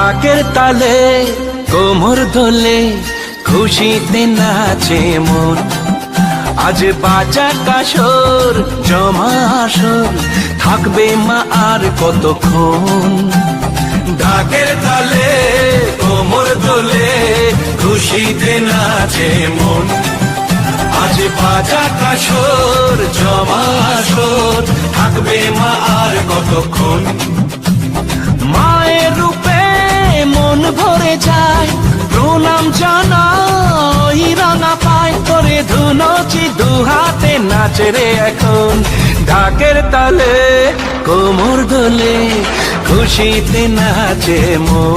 ঢাকের তালে কোমর দোলে খুশিতে নাচে মন। আজ বাজা কাসর জমা আসর থাকবে মা আর কতক্ষণ। ঢাকের তালে কোমর দোলে খুশিতে নাচে মন। আজ বাজা কাসর জমা আসর থাকবে মা আর কতক্ষণ। মায়ের রূপে মন ভরে যায় প্রণাম জানাই রাঙা পায় করে ধুনচি দুহাতে নাচে রে এখন। ঢাকের তালে কোমর দোলে খুশিতে নাচে মন।